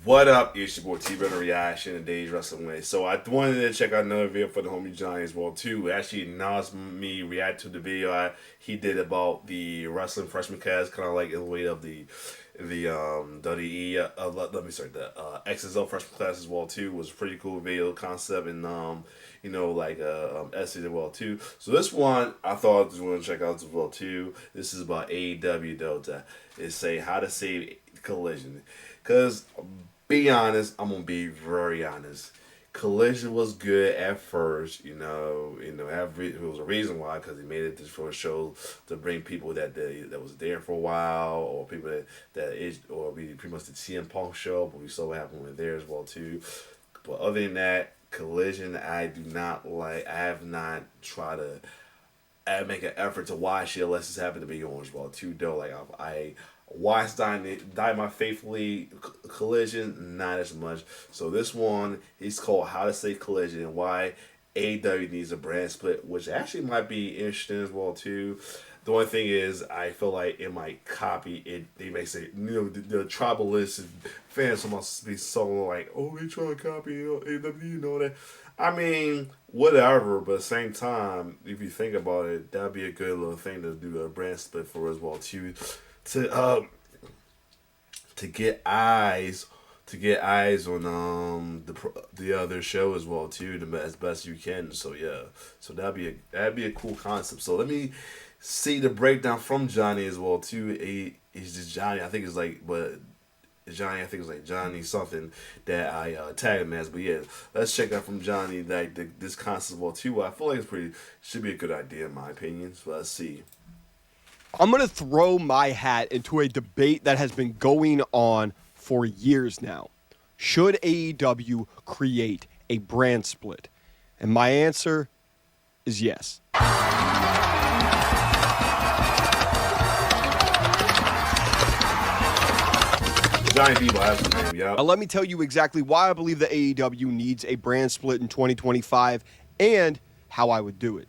What up? It's your boy T Brother Reaction and Days Wrestling Way. So I wanted to check out another video for the homie Johnny as well too. Actually, now it's me react to the video he did about the wrestling freshman cast, kind of like in the way of the WWE. The XSL freshman class as well too. Was a pretty cool video concept and essay as well too. So this one I thought I was going to check out as well too. This is about AEW though. It's say how to save Collision. Because, be honest, I'm going to be very honest. Collision was good at first, it was a reason why, because he made it just for a show to bring people that was there for a while, or people or we pretty much the CM Punk show, but we saw what happened with there as well too. But other than that, Collision, I have not tried to make an effort to watch it unless it's happened to be on as well too. Though, I watched Dynamite faithfully. Collision, not as much. So this one is called How to Save Collision and why AEW needs a brand split, which actually might be interesting as well too. The only thing is, I feel like it might copy it. They may say, the tribalist fans must be so like, oh, they try to copy AEW, that. I mean, whatever, but at the same time, if you think about it, that'd be a good little thing to do a brand split for as well too. To get eyes on the other show as well too, as best you can. So yeah, so that'd be a cool concept. So let me see the breakdown from Johnny as well too. He's just Johnny. I think it's like Johnny something that I tagged him as. But yeah, let's check out from Johnny this concept as well too. I feel like should be a good idea in my opinion. So let's see. I'm going to throw my hat into a debate that has been going on for years now. Should AEW create a brand split? And my answer is yes. Johnny Debo has his name, yeah. Now let me tell you exactly why I believe that AEW needs a brand split in 2025 and how I would do it.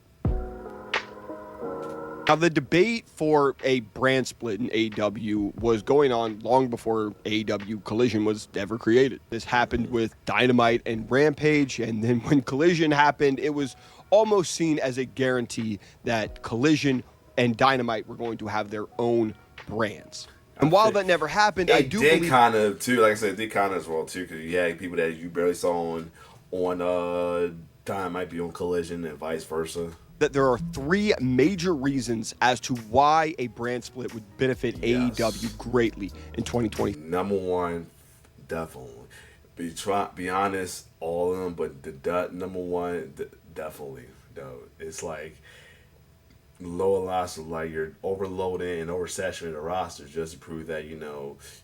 Now, the debate for a brand split in AEW was going on long before AEW Collision was ever created. This happened with Dynamite and Rampage, and then when Collision happened, it was almost seen as a guarantee that Collision and Dynamite were going to have their own brands. And while that never happened, I do believe... kind of, too, like I said, it did kind of as well, too, because you had people that you barely saw on Dynamite be on Collision and vice versa. That there are three major reasons as to why a brand split would benefit AEW greatly in 2020. Number one, definitely. Be honest, all of them, but the number one, definitely. Though it's like lower roster, like you're overloading and oversaturating the roster just to prove that you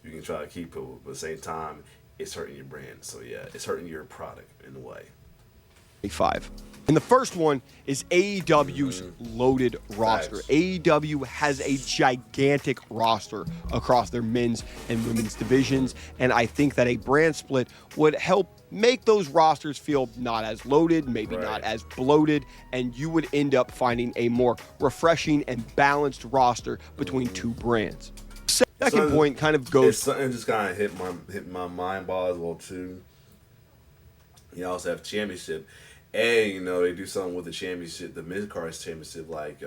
can try to keep people, but at the same time, it's hurting your brand. So yeah, it's hurting your product in a way. 5. And the first one is AEW's loaded roster. Nice. AEW has a gigantic roster across their men's and women's divisions, and I think that a brand split would help make those rosters feel not as loaded, maybe not as bloated, and you would end up finding a more refreshing and balanced roster between two brands. Second point kind of goes... Something just kind of hit my mind ball as well, too. You also have championship. And, they do something with the championship, the mid-card championship, like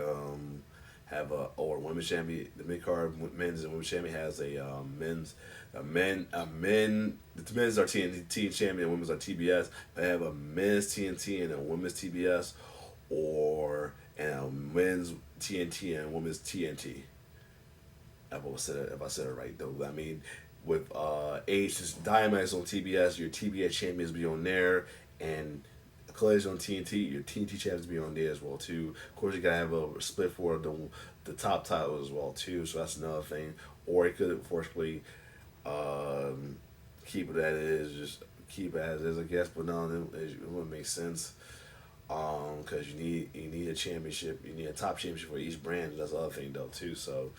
women's champion, the mid-card men's and women's champion has the men's are TNT champion and women's are TBS. They have a men's TNT and a women's TBS, and a men's TNT and a women's TNT. If I said it right, though. I mean, with Dynamite on TBS, your TBS champions be on there, and Collision on TNT, your TNT champions be on there as well too. Of course, you gotta have a split for the top title as well too. So that's another thing. Or it could unfortunately keep it as is, I guess. But no, it wouldn't make sense. Because you need a championship, you need a top championship for each brand. That's the other thing though too. So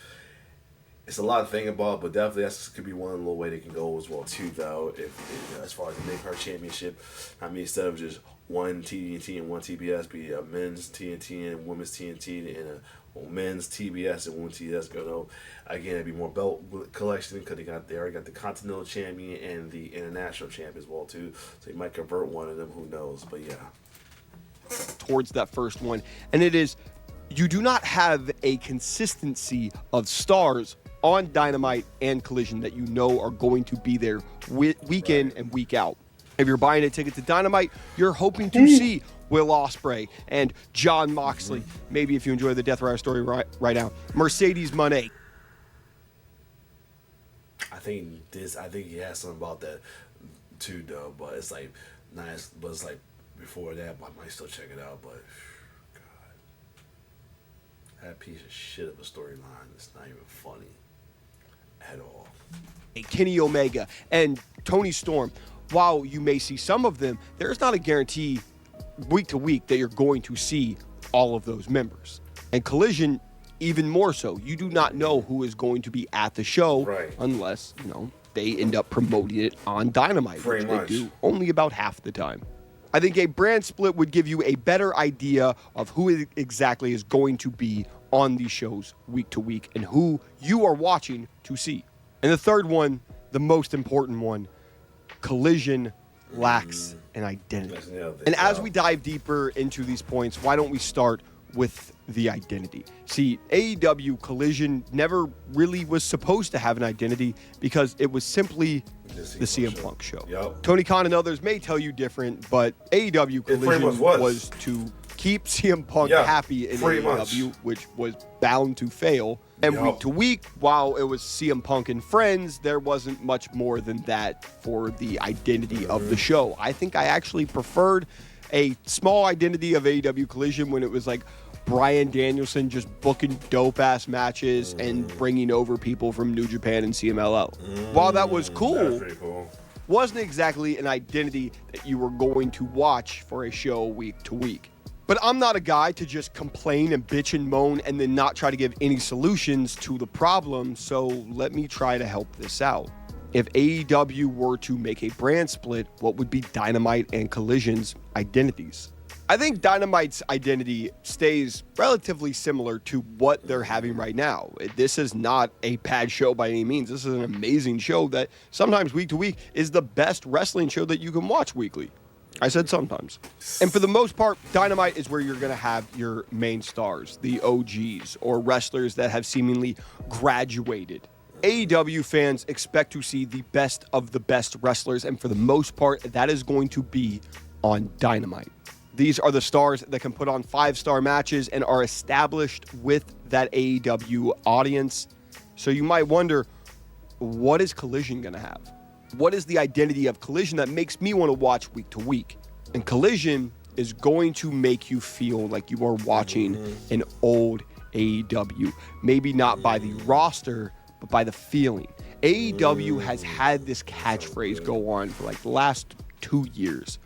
it's a lot to think about, but definitely that could be one little way they can go as well too. Though, if as far as the mid-card championship, I mean, instead of just one TNT and one TBS, be a men's TNT and women's TNT and a on men's TBS and women's TBS. Again, it'd be more belt collection because they already got the Continental Champion and the International Champion as well too. So you might convert one of them. Who knows? But yeah. Towards that first one, and it is, you do not have a consistency of stars on Dynamite and Collision that you know are going to be there week in and week out. If you're buying a ticket to Dynamite, you're hoping to see Will Ospreay and Jon Moxley. Maybe if you enjoy the Death Rider story right now, Mercedes Moné. I think he has something about that too, though. But it's like nice. But it's like before that, I might still check it out. But God, that piece of shit of a storyline. It's not even funny at all. Kenny Omega and Tony Storm. While you may see some of them, there's not a guarantee week to week that you're going to see all of those members. And Collision, even more so. You do not know who is going to be at the show unless, they end up promoting it on Dynamite, which they do only about half the time. I think a brand split would give you a better idea of who exactly is going to be on these shows week to week and who you are watching to see. And the third one, the most important one, Collision lacks an identity. And as we dive deeper into these points, why don't we start with the identity? See, AEW Collision never really was supposed to have an identity because it was simply the CM Punk show. Yep. Tony Khan and others may tell you different, but AEW Collision was to keep CM Punk happy in AEW, which was bound to fail. And week to week, while it was CM Punk and friends, there wasn't much more than that for the identity of the show. I think I actually preferred a small identity of AEW Collision when it was like Bryan Danielson just booking dope-ass matches and bringing over people from New Japan and CMLL. While that was cool, wasn't exactly an identity that you were going to watch for a show week to week. But I'm not a guy to just complain and bitch and moan and then not try to give any solutions to the problem, so let me try to help this out. If AEW were to make a brand split, what would be Dynamite and Collision's identities? I think Dynamite's identity stays relatively similar to what they're having right now. This is not a bad show by any means. This is an amazing show that sometimes week to week is the best wrestling show that you can watch weekly. I said sometimes. And for the most part, Dynamite is where you're going to have your main stars, the OGs, or wrestlers that have seemingly graduated. AEW fans expect to see the best of the best wrestlers, and for the most part, that is going to be on Dynamite. These are the stars that can put on 5-star matches and are established with that AEW audience. So you might wonder, what is Collision going to have? What is the identity of Collision that makes me want to watch week to week? And Collision is going to make you feel like you are watching an old AEW. Maybe not by the roster, but by the feeling. AEW has had this catchphrase go on for like the last 2 years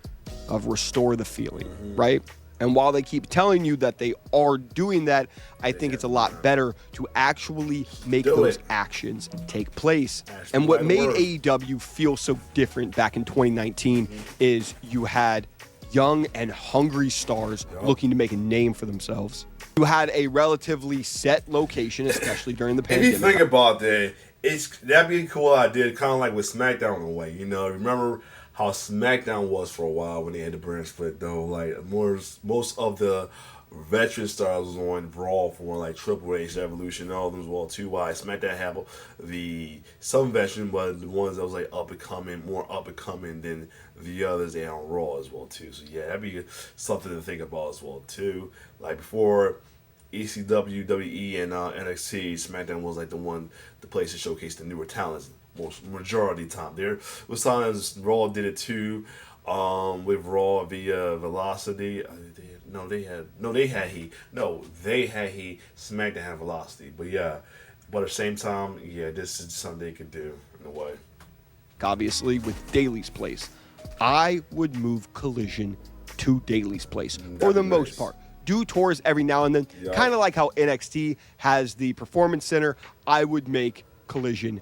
of restore the feeling, right? And while they keep telling you that they are doing that, I think it's a lot better to actually make those actions take place. And what made AEW feel so different back in 2019 is you had young and hungry stars looking to make a name for themselves. You had a relatively set location, especially during the pandemic. If you think about that, that'd be a cool idea, kind of like with SmackDown in a way. Remember how SmackDown was for a while when they had the brand split, though. Like most of the veteran stars was on Raw for like Triple H, Evolution, all of them as well too. Why SmackDown have some veteran, but the ones that was like more up and coming than the others, they on Raw as well too. So yeah, that'd be something to think about as well too. Like before ECW, WWE, and NXT, SmackDown was like the place to showcase the newer talents. Majority of the time. There was times Raw did it too, with Raw via Velocity. They had Heat. SmackDown had Velocity. But yeah, but at the same time, yeah, this is something they could do in a way. Obviously, with Daly's Place, I would move Collision to Daly's Place for the most part. Do tours every now and then, kind of like how NXT has the Performance Center. I would make Collision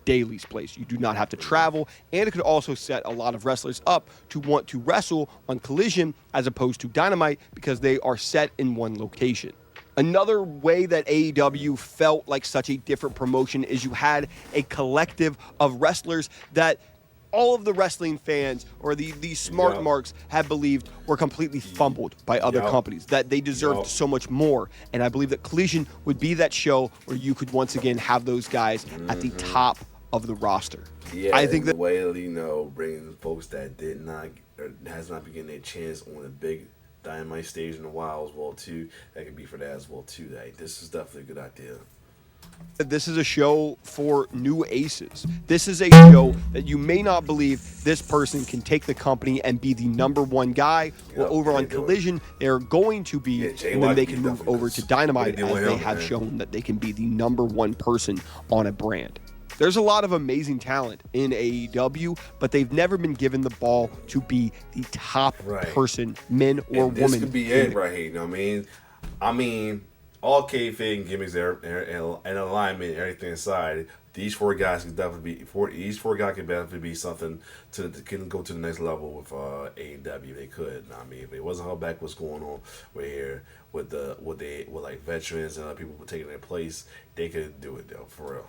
Daly's Place. You do not have to travel, and it could also set a lot of wrestlers up to want to wrestle on Collision as opposed to Dynamite because they are set in one location. Another way that AEW felt like such a different promotion is you had a collective of wrestlers that all of the wrestling fans or these smart marks have believed were completely fumbled by other companies, that they deserved so much more. And I believe that Collision would be that show where you could once again have those guys at the top of the roster. Yeah, I think the that way, bringing folks that did not or has not been getting a chance on a big Dynamite stage in a while as well too, that could be for that as well too. Like, this is definitely a good idea. this is a show for new aces. This is a show that you may not believe this person can take the company and be the number one guy. Well, over on Collision, they're going to be, and then they can move over to Dynamite as they have shown that they can be the number one person on a brand. There's a lot of amazing talent in AEW, but they've never been given the ball to be the top person, men or women. This could be it right here. You know what I mean? I mean, all kayfabe and gimmicks and alignment, everything aside, these four guys can definitely be something can go to the next level with AEW. They could. I mean, if it wasn't held back, what's going on right here with like veterans and other people taking their place, they could do it though, for real.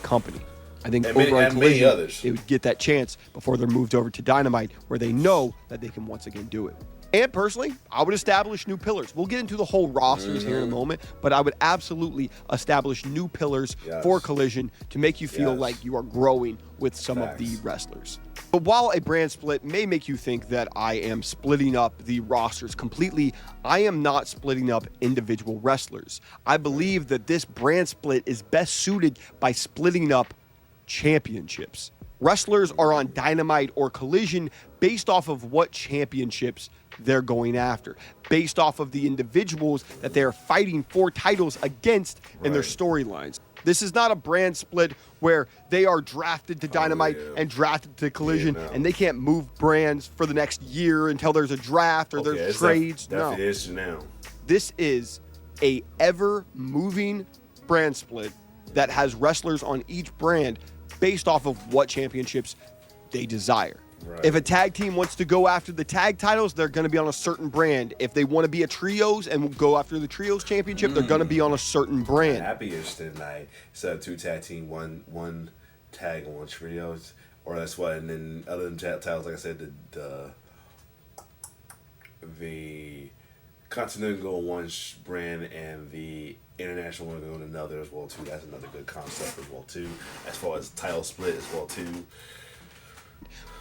Company. I think and over on Collision, others, they would get that chance before they're moved over to Dynamite, where they know that they can once again do it. And personally, I would establish new pillars. We'll get into the whole rosters here in a moment, but I would absolutely establish new pillars for Collision to make you feel like you are growing with some of the wrestlers. But while a brand split may make you think that I am splitting up the rosters completely, I am not splitting up individual wrestlers. I believe that this brand split is best suited by splitting up championships. Wrestlers are on Dynamite or Collision based off of what championships they're going after, based off of the individuals that they're fighting for titles against in their storylines. This is not a brand split where they are drafted to Dynamite and drafted to Collision, and they can't move brands for the next year until there's a draft or there's trades. No. This is a ever-moving brand split that has wrestlers on each brand based off of what championships they desire. If a tag team wants to go after the tag titles, they're going to be on a certain brand. If they want to be a trios and go after the trios championship, they're going to be on a certain brand. Happiest tonight, instead of two tag team, one tag on trios, or that's what. And then other than titles, like I said, the Continental on one brand and the international one on another as well too. That's another good concept as well too. As far as title split as well too.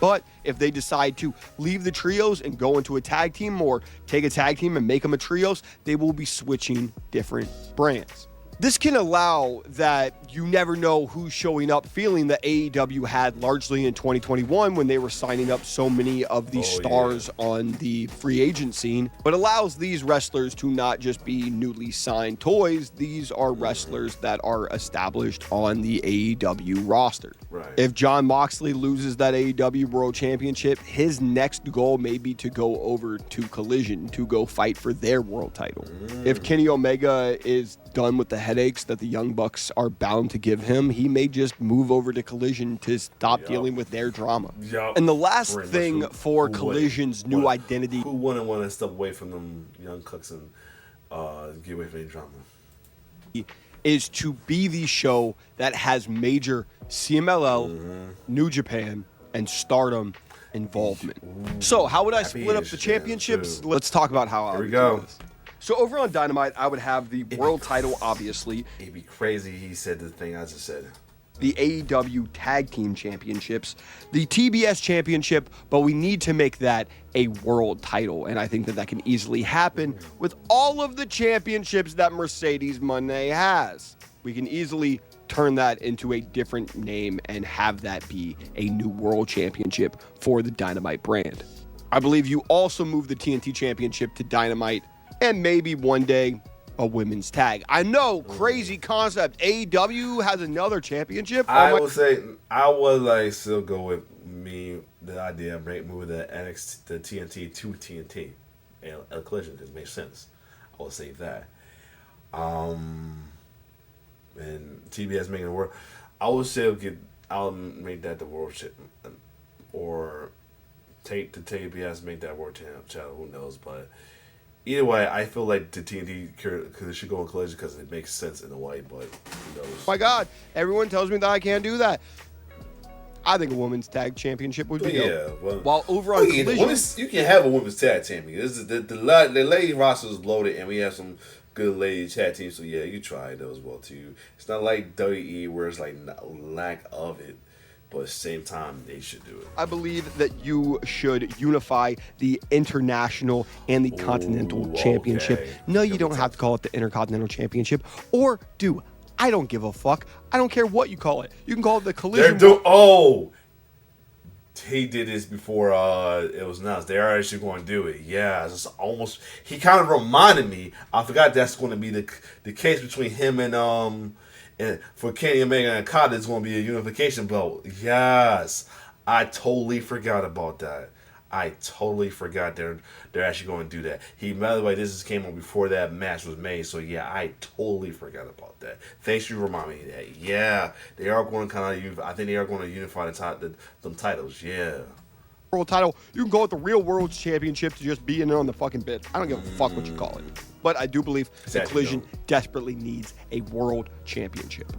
But if they decide to leave the trios and go into a tag team or take a tag team and make them a trios, they will be switching different brands. This can allow that you never know who's showing up, feeling that AEW had largely in 2021 when they were signing up so many of the stars on the free agent scene, but allows these wrestlers to not just be newly signed toys. These are wrestlers that are established on the AEW roster. If Jon Moxley loses that AEW World Championship, his next goal may be to go over to Collision to go fight for their world title. If Kenny Omega is done with the headaches that the Young Bucks are bound to give him, he may just move over to Collision to stop dealing with their drama. And the last thing for Collision's new identity... Who wouldn't want to step away from them Young Bucks and get away from their drama? Is to be the show that has major CMLL, New Japan, and Stardom involvement. So how would I split up the championships? Let's talk about how I would do this. So over on Dynamite, I would have the world title, obviously. It'd be crazy he said the thing I just said. The AEW Tag Team Championships, the TBS Championship, but we need to make that a world title. And I think that can easily happen with all of the championships that Mercedes Moné has. We can easily turn that into a different name and have that be a new world championship for the Dynamite brand. I believe you also move the TNT Championship to Dynamite, and maybe one day a women's tag. I know, crazy concept. AEW has another championship. I would say I would still go with the idea of moving the TNT to TNT and a Collision. It makes sense. I would say that. And TBS making the world. I would say I'll make that the world chip, or take the TBS make that world title. Who knows? But Either way, I feel like the TNT should go on Collision because it makes sense in a way, but who knows? My God, everyone tells me that I can't do that. I think a women's tag championship would be dope. Well, While over on Collision, you can have a women's tag team. This is the lady roster is loaded, and we have some good lady tag teams. So yeah, you try those as well too. It's not like WWE where it's like lack of it, but at the same time they should do it. I believe that you should unify the international and the continental championship. Okay. No, you don't have to call it the Intercontinental Championship, or do. I don't give a fuck. I don't care what you call it. You can call it the Collision. He did this before it was announced. They are actually going to do it. Yeah, it's almost. He kind of reminded me. I forgot that's going to be the case between him and for Kenny Omega and Okada. It's going to be a unification belt. Yes, I totally forgot about that. I totally forgot they're actually going to do that. By the way, this came on before that match was made, so yeah, I totally forgot about that. Thanks for reminding me of that. Yeah, they are going to kind of. I think they are going to unify them titles. Yeah. World title, you can call it the Real World Championship to just be in there on the fucking bit. I don't give a fuck what you call it. But I do believe the Collision desperately needs a world championship.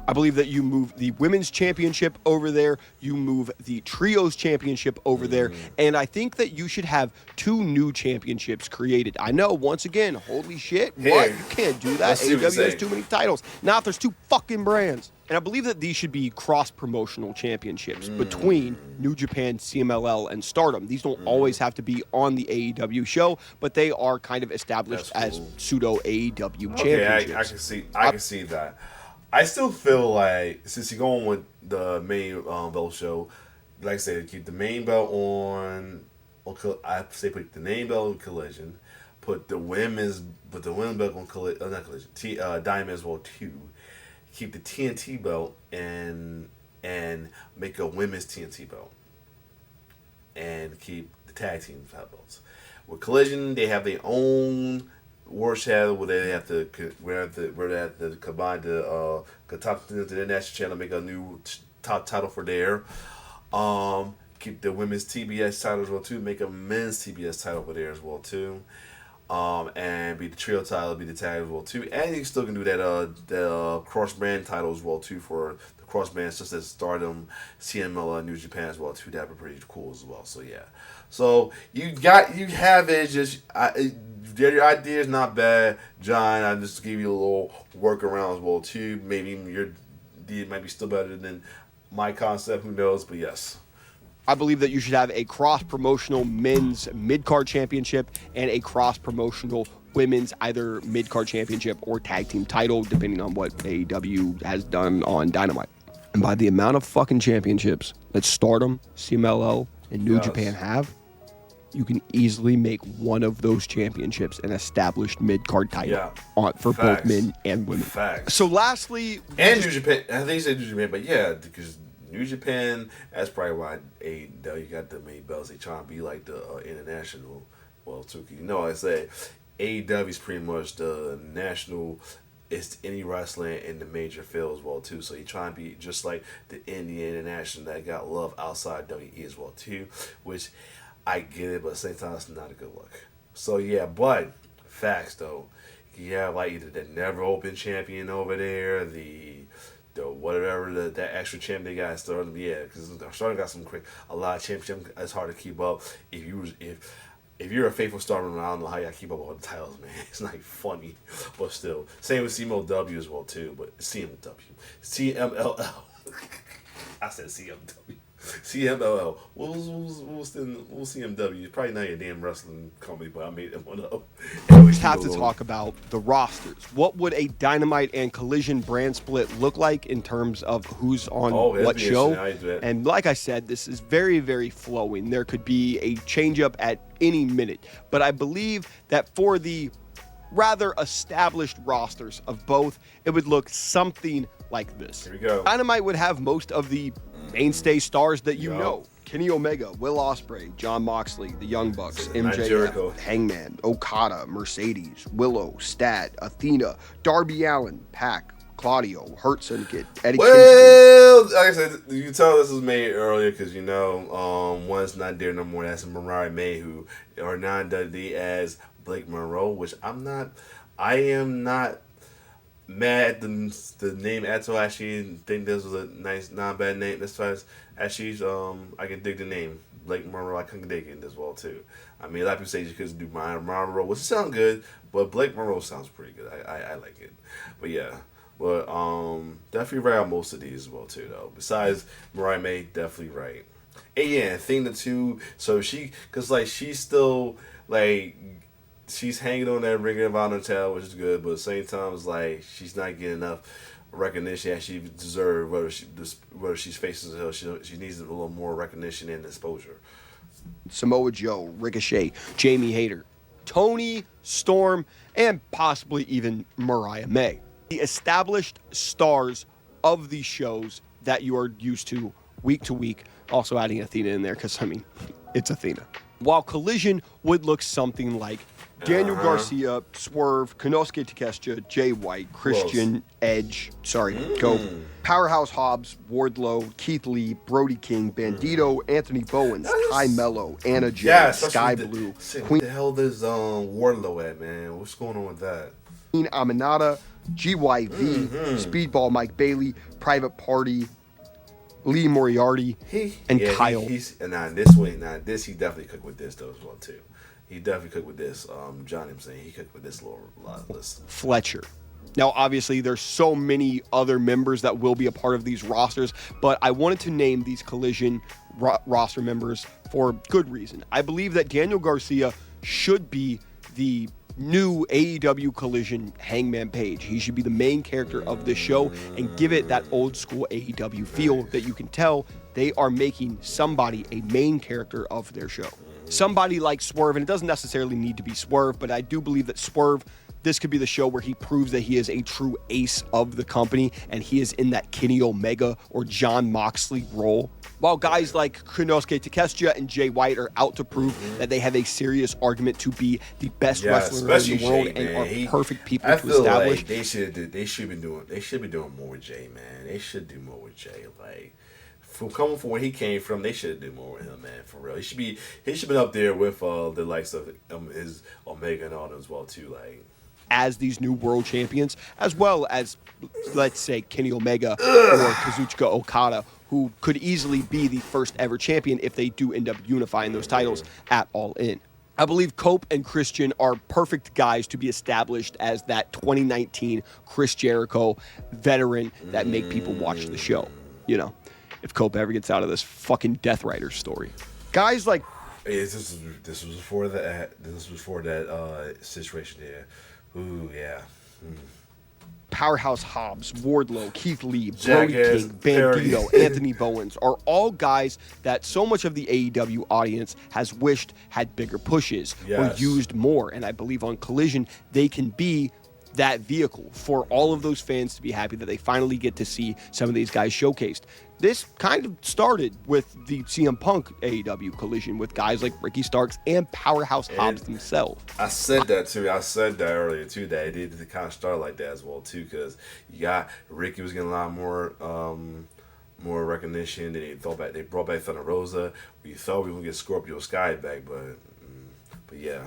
I believe that you move the women's championship over there, you move the trios championship over there, and I think that you should have 2 new championships created. I know, once again, holy shit, what? You can't do that. AEW has too many titles. Now if there's 2 fucking brands. And I believe that these should be cross-promotional championships between New Japan, CMLL, and Stardom. These don't always have to be on the AEW show, but they are kind of established as pseudo AEW championships. I can see that. I still feel like since you're going with the main belt show, like I said, keep the main belt on. I say put the main belt on Collision, put the women's belt on Collision, not Collision, Diamond as well too. Keep the TNT belt and make a women's TNT belt, and keep the tag team belts. With Collision, they have their own War Shadow where they have to combine the top to the national channel, make a new top title for there. Keep the women's TBS title as well too. Make a men's TBS title for there as well too. And be the trio title, be the tag as well too. And you still can do that cross brand title as well too for the cross brands such as Stardom, CMLL, New Japan as well too. That'd be pretty cool as well. So yeah. So you have it. Just your idea is not bad, John. I just give you a little workaround as well too. Maybe your idea might be still better than my concept. Who knows? But yes. I believe that you should have a cross-promotional men's mid-card championship and a cross-promotional women's either mid-card championship or tag team title, depending on what AEW has done on Dynamite. And by the amount of fucking championships that Stardom, CMLL, and New Japan have, you can easily make one of those championships an established mid-card title for both men and women. So lastly... And New Japan. I think you said New Japan, but yeah, because... New Japan, that's probably why AEW got the main belts. They trying to be like the international. Well, too, you know, I say AEW is pretty much the national. It's any wrestling in the major field as well too. So he trying to be just like the Indie International that got love outside WWE as well too. Which I get it, but at the same time, it's not a good look. So yeah, but facts though, yeah, like either the never open champion over there, the whatever that extra champ they got Stardom, because Stardom got a lot of championships. It's hard to keep up. If you're a faithful Stardom, I don't know how y'all keep up with all the titles, man. It's not funny, but still. Same with CMLW as well too, but CMLL. I said CMW. CMLL. What was CMW? Probably not your damn wrestling company, but I made that one up. We just have to talk about the rosters. What would a Dynamite and Collision brand split look like in terms of who's on what show? And like I said, this is very, very flowing. There could be a change-up at any minute. But I believe that for the rather established rosters of both, it would look something like this. Here we go. Dynamite would have most of the mainstay stars that you know. Kenny Omega, Will Ospreay, Jon Moxley, the Young Bucks, MJF, Hangman, Okada, Mercedes, Willow, Stat, Athena, Darby Allin, Pac, Claudio, Hurt Syndicate, Eddie Kingston. Like I said, you can tell this was made earlier because, one's not there no more. That's Mariah May, who are non-WWE as Blake Monroe, which I am not mad at the name at all. Actually, think this was a nice, not bad name. That's why actually, I can dig the name Blake Monroe. I can dig it as well too. I mean, a lot of people say you could do Monroe, which sound good, but Blake Monroe sounds pretty good. I like it, but yeah. But definitely right on most of these as well too though. Besides Mariah May, definitely right. And yeah, Athena too. So cause like she's still like she's hanging on that Ring of Honor tail, which is good. But at the same time, it's like she's not getting enough recognition as she deserves. Whether she's facing herself, she needs a little more recognition and exposure. Samoa Joe, Ricochet, Jamie Hayter, Tony Storm, and possibly even Mariah May. The established stars of these shows that you are used to week, also adding Athena in there because, I mean, it's Athena. While Collision would look something like Daniel Garcia, Swerve, Konosuke Takeshita, Jay White, Christian, Edge, go. Powerhouse Hobbs, Wardlow, Keith Lee, Brody King, Bandito, Anthony Bowens, Ty Mello, Anna Jay, Sky Blue, Queen. What the hell does Wardlow at, man? What's going on with that? Queen Aminata, GYV, Speedball Mike Bailey, Private Party, Lee Moriarty, and Kyle. This he definitely cooked with this though as well too. He definitely cooked with this. Johnny, I'm saying he cooked with this little list. Fletcher. Now, obviously, there's so many other members that will be a part of these rosters, but I wanted to name these Collision roster members for good reason. I believe that Daniel Garcia should be the new AEW Collision Hangman Page. He should be the main character of this show and give it that old school AEW feel that you can tell they are making somebody a main character of their show. Somebody like Swerve, and it doesn't necessarily need to be Swerve, but I do believe that Swerve, this could be the show where he proves that he is a true ace of the company and he is in that Kenny Omega or Jon Moxley role. While guys like Konosuke Takeshita and Jay White are out to prove that they have a serious argument to be the best wrestler in the world and are perfect people to establish. Like they should be doing more with Jay, man. They should do more with Jay. Like from coming from where he came from, they should do more with him, man. For real, he should be up there with the likes of his Omega and all them as well too. Like as these new world champions, as well as, let's say, Kenny Omega or Kazuchika Okada, who could easily be the first ever champion if they do end up unifying those titles at All In. I believe Cope and Christian are perfect guys to be established as that 2019 Chris Jericho veteran that make people watch the show. You know, if Cope ever gets out of this fucking Death Rider story. Guys like... This was before that situation there. Ooh, yeah. Powerhouse Hobbs, Wardlow, Keith Lee, Brody King, Bandito, Anthony Bowens are all guys that so much of the AEW audience has wished had bigger pushes or used more. And I believe on Collision, they can be that vehicle for all of those fans to be happy that they finally get to see some of these guys showcased. This kind of started with the CM Punk AEW Collision with guys like Ricky Starks and Powerhouse Hobbs themselves. I said that too. I said that earlier too. That it did kind of start like that as well too, because you got Ricky was getting a lot more recognition. They brought back Thunder Rosa. We thought we were gonna get Scorpio Sky back, but yeah.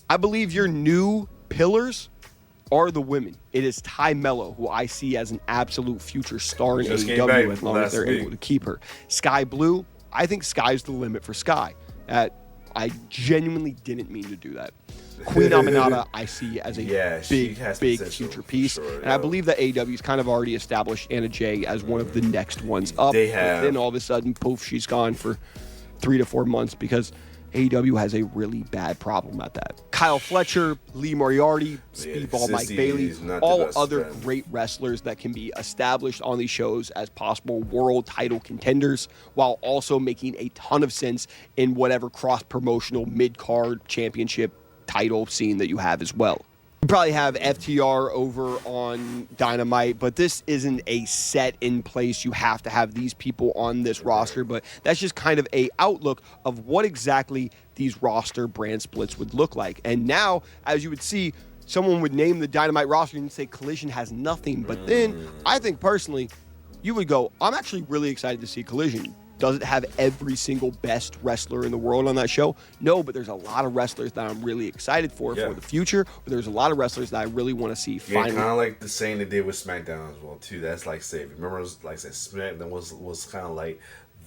I believe your new pillars are the women. It is Ty Mello, who I see as an absolute future star in AEW as long as they're able to keep her. Sky Blue, I think sky's the limit for Sky. I genuinely didn't mean to do that. Queen Aminata, I see as a big future piece. Sure, and I believe that AEW's kind of already established Anna Jay as one of the next ones up. They have. Then all of a sudden, poof, she's gone for 3 to 4 months because AEW has a really bad problem at that. Kyle Fletcher, Lee Moriarty, Speedball Mike Bailey, all other great wrestlers that can be established on these shows as possible world title contenders while also making a ton of sense in whatever cross-promotional mid-card championship title scene that you have as well. You probably have FTR over on Dynamite, but this isn't a set in place. You have to have these people on this roster, but that's just kind of a outlook of what exactly these roster brand splits would look like. And now, as you would see, someone would name the Dynamite roster and say Collision has nothing. But then, I think personally, you would go, I'm actually really excited to see Collision Does it have every single best wrestler in the world on that show? No, but there's a lot of wrestlers that I'm really excited for the future. But there's a lot of wrestlers that I really want to see finally. Yeah, kind of like the same they did with SmackDown as well too. That's like say, remember, like I said, SmackDown was kind of like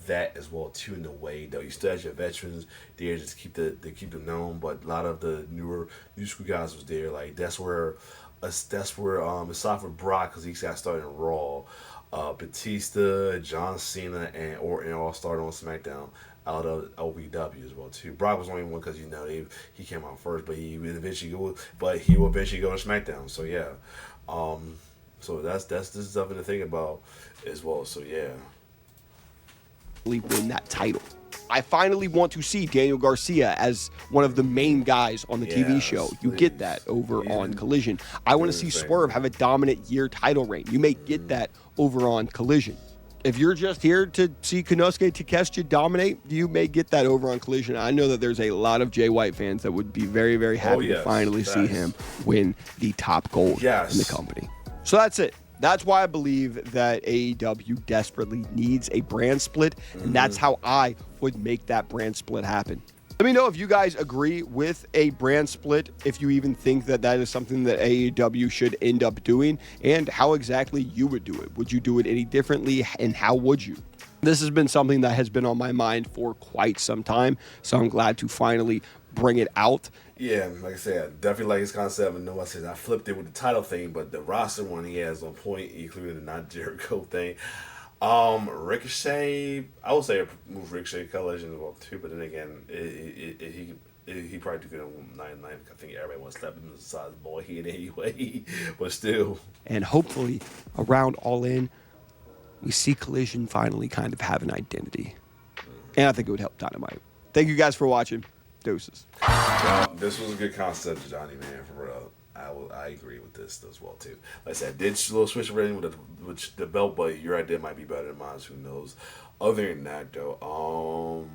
that as well too in a way. Though you still had your veterans there, just keep them known, but a lot of the new school guys was there. Like that's where aside from Brock, because he got started in Raw, Batista, John Cena, and Orton all started on SmackDown out of OVW as well too. Brock was only one because he came out first, but he will eventually go to SmackDown. So yeah, so that's just something to think about as well. So yeah, win that title. I finally want to see Daniel Garcia as one of the main guys on the TV show. You get that over on Collision. I want to see Swerve have a dominant year title reign. You may get that over on Collision. If you're just here to see Konosuke Takeshita dominate, you may get that over on Collision. I know that there's a lot of Jay White fans that would be very, very happy to finally see him win the top gold in the company. So that's it. That's why I believe that AEW desperately needs a brand split, and that's how I would make that brand split happen. Let me know if you guys agree with a brand split, if you even think that that is something that AEW should end up doing, and how exactly you would do it. Would you do it any differently, and how would you? This has been something that has been on my mind for quite some time, so I'm glad to finally bring it out. Yeah, like I said, I definitely like his concept. And I said I flipped it with the title thing, but the roster one he has on point, including the not Jericho thing. Ricochet, I would say move Ricochet Collision as well too, but then again, he probably took it on 9-9. I think everybody wants to slap him as a size boy head anyway, but still. And hopefully, around All In, we see Collision finally kind of have an identity, and I think it would help Dynamite. Thank you guys for watching. Deuces. This was a good concept, Johnny, man, for real. I agree with this as well too. Like I said, I did a little switch rating with the belt, but your idea might be better than mine. Who knows? Other than that, though,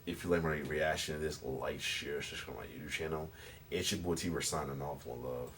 if you like my reaction to this, like, share, subscribe to my YouTube channel. It's your boy T. We're signing off. One love.